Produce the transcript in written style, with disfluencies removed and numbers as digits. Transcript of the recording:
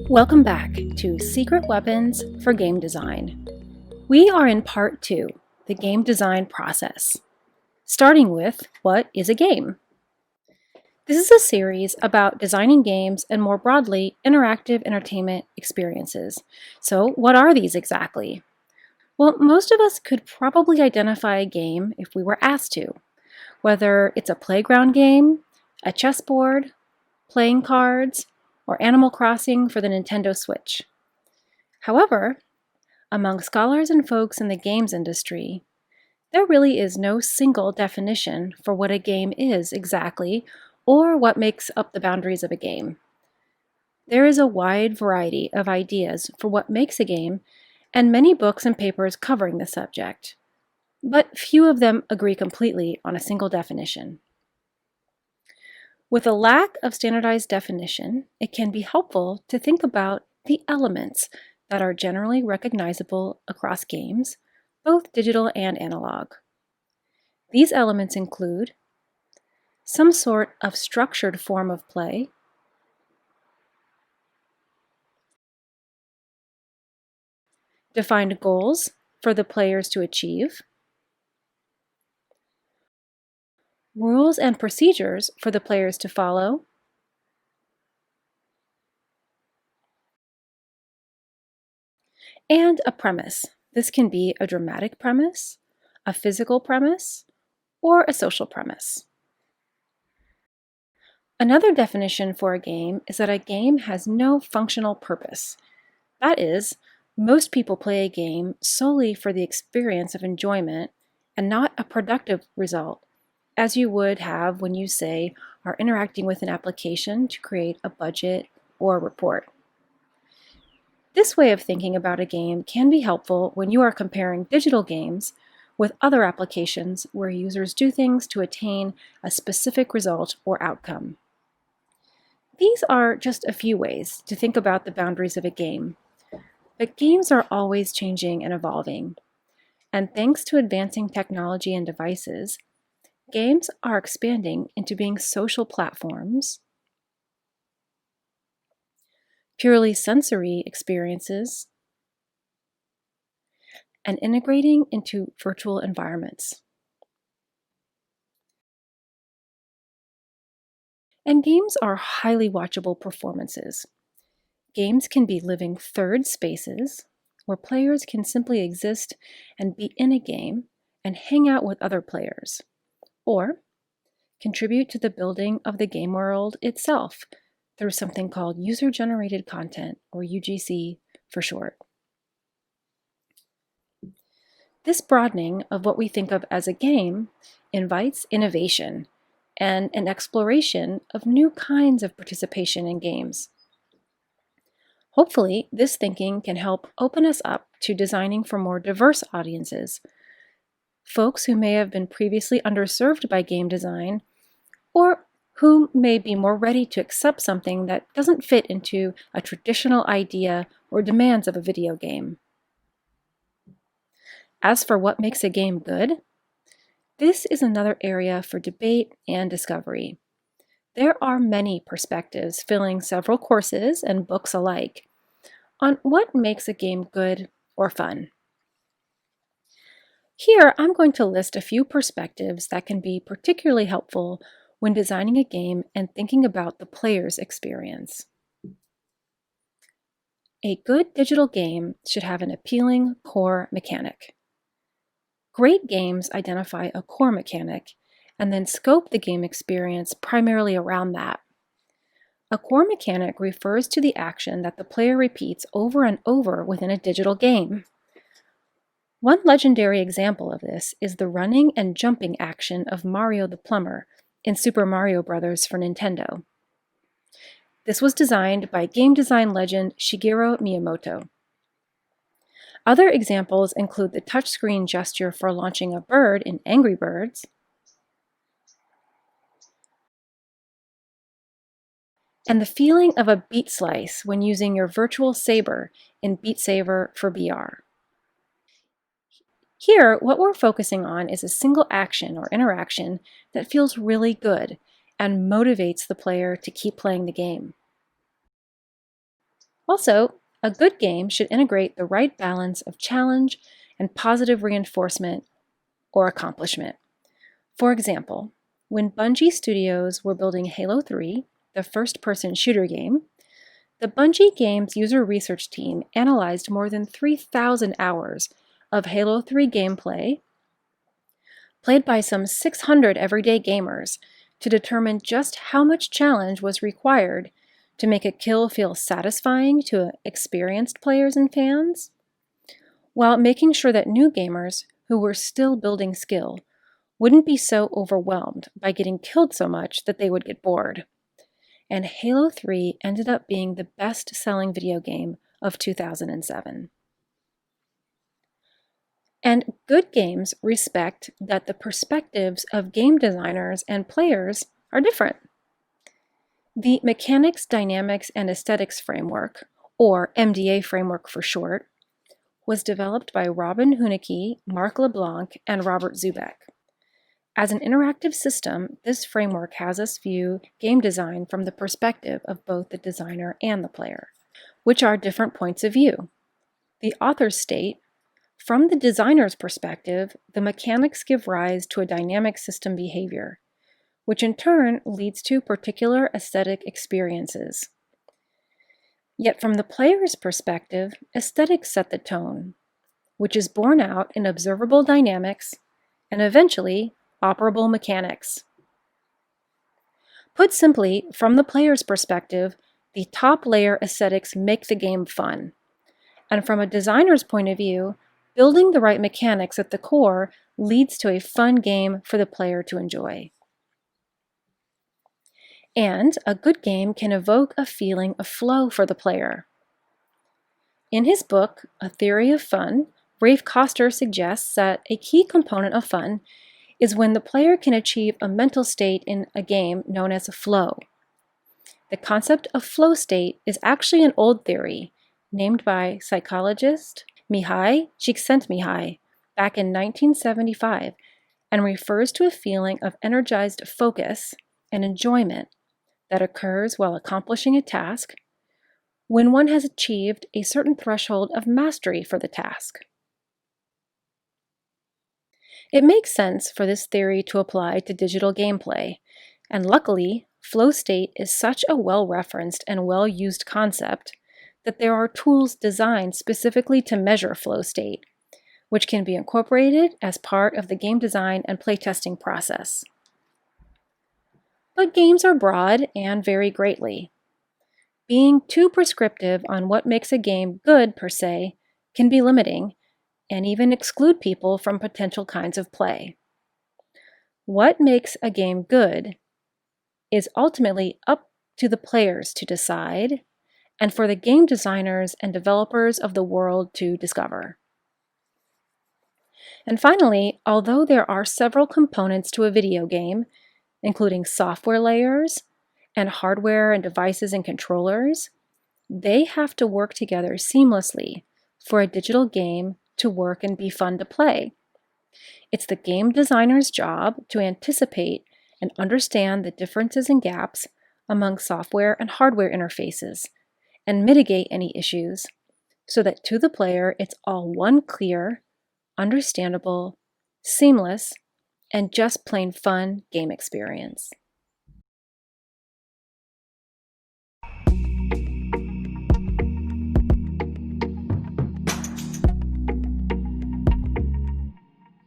Welcome back to Secret Weapons for Game Design. We are in part 2, the game design process, starting with what is a game? This is a series about designing games and more broadly, interactive entertainment experiences. So what are these exactly? Well, most of us could probably identify a game if we were asked to, whether it's a playground game, a chessboard, playing cards, or Animal Crossing for the Nintendo Switch. However, among scholars and folks in the games industry, there really is no single definition for what a game is exactly or what makes up the boundaries of a game. There is a wide variety of ideas for what makes a game and many books and papers covering the subject, but few of them agree completely on a single definition. With a lack of standardized definition, it can be helpful to think about the elements that are generally recognizable across games, both digital and analog. These elements include some sort of structured form of play, defined goals for the players to achieve, rules and procedures for the players to follow, and a premise. This can be a dramatic premise, a physical premise, or a social premise. Another definition for a game is that a game has no functional purpose. That is, most people play a game solely for the experience of enjoyment and not a productive result, as you would have when you, say, are interacting with an application to create a budget or a report. This way of thinking about a game can be helpful when you are comparing digital games with other applications where users do things to attain a specific result or outcome. These are just a few ways to think about the boundaries of a game, but games are always changing and evolving, and thanks to advancing technology and devices, games are expanding into being social platforms, purely sensory experiences, and integrating into virtual environments. And games are highly watchable performances. Games can be living third spaces where players can simply exist and be in a game and hang out with other players, or contribute to the building of the game world itself through something called user-generated content, or UGC for short. This broadening of what we think of as a game invites innovation and an exploration of new kinds of participation in games. Hopefully, this thinking can help open us up to designing for more diverse audiences, folks who may have been previously underserved by game design, or who may be more ready to accept something that doesn't fit into a traditional idea or demands of a video game. As for what makes a game good, this is another area for debate and discovery. There are many perspectives filling several courses and books alike on what makes a game good or fun. Here, I'm going to list a few perspectives that can be particularly helpful when designing a game and thinking about the player's experience. A good digital game should have an appealing core mechanic. Great games identify a core mechanic and then scope the game experience primarily around that. A core mechanic refers to the action that the player repeats over and over within a digital game. One legendary example of this is the running and jumping action of Mario the Plumber in Super Mario Bros. For Nintendo. This was designed by game design legend Shigeru Miyamoto. Other examples include the touchscreen gesture for launching a bird in Angry Birds, and the feeling of a beat slice when using your virtual saber in Beat Saber for VR. Here, what we're focusing on is a single action or interaction that feels really good and motivates the player to keep playing the game. Also, a good game should integrate the right balance of challenge and positive reinforcement or accomplishment. For example, when Bungie Studios were building Halo 3, the first-person shooter game, the Bungie Games user research team analyzed more than 3,000 hours of Halo 3 gameplay played by some 600 everyday gamers to determine just how much challenge was required to make a kill feel satisfying to experienced players and fans, while making sure that new gamers who were still building skill wouldn't be so overwhelmed by getting killed so much that they would get bored. And Halo 3 ended up being the best-selling video game of 2007. And good games respect that the perspectives of game designers and players are different. The Mechanics, Dynamics, and Aesthetics Framework, or MDA framework for short, was developed by Robin Hunicke, Marc LeBlanc, and Robert Zubek. As an interactive system, this framework has us view game design from the perspective of both the designer and the player, which are different points of view. The authors state, from the designer's perspective, the mechanics give rise to a dynamic system behavior, which in turn leads to particular aesthetic experiences. Yet from the player's perspective, aesthetics set the tone, which is borne out in observable dynamics and eventually operable mechanics. Put simply, from the player's perspective, the top layer aesthetics make the game fun. And from a designer's point of view, building the right mechanics at the core leads to a fun game for the player to enjoy. And a good game can evoke a feeling of flow for the player. In his book, A Theory of Fun, Rafe Koster suggests that a key component of fun is when the player can achieve a mental state in a game known as flow. The concept of flow state is actually an old theory named by psychologist Mihai Csikszentmihalyi back in 1975 and refers to a feeling of energized focus and enjoyment that occurs while accomplishing a task when one has achieved a certain threshold of mastery for the task. It makes sense for this theory to apply to digital gameplay, and luckily, flow state is such a well-referenced and well-used concept that there are tools designed specifically to measure flow state, which can be incorporated as part of the game design and playtesting process. But games are broad and vary greatly. Being too prescriptive on what makes a game good per se can be limiting and even exclude people from potential kinds of play. What makes a game good is ultimately up to the players to decide and for the game designers and developers of the world to discover. And finally, although there are several components to a video game, including software layers and hardware and devices and controllers, they have to work together seamlessly for a digital game to work and be fun to play. It's the game designer's job to anticipate and understand the differences and gaps among software and hardware interfaces and mitigate any issues so that to the player it's all one clear, understandable, seamless, and just plain fun game experience.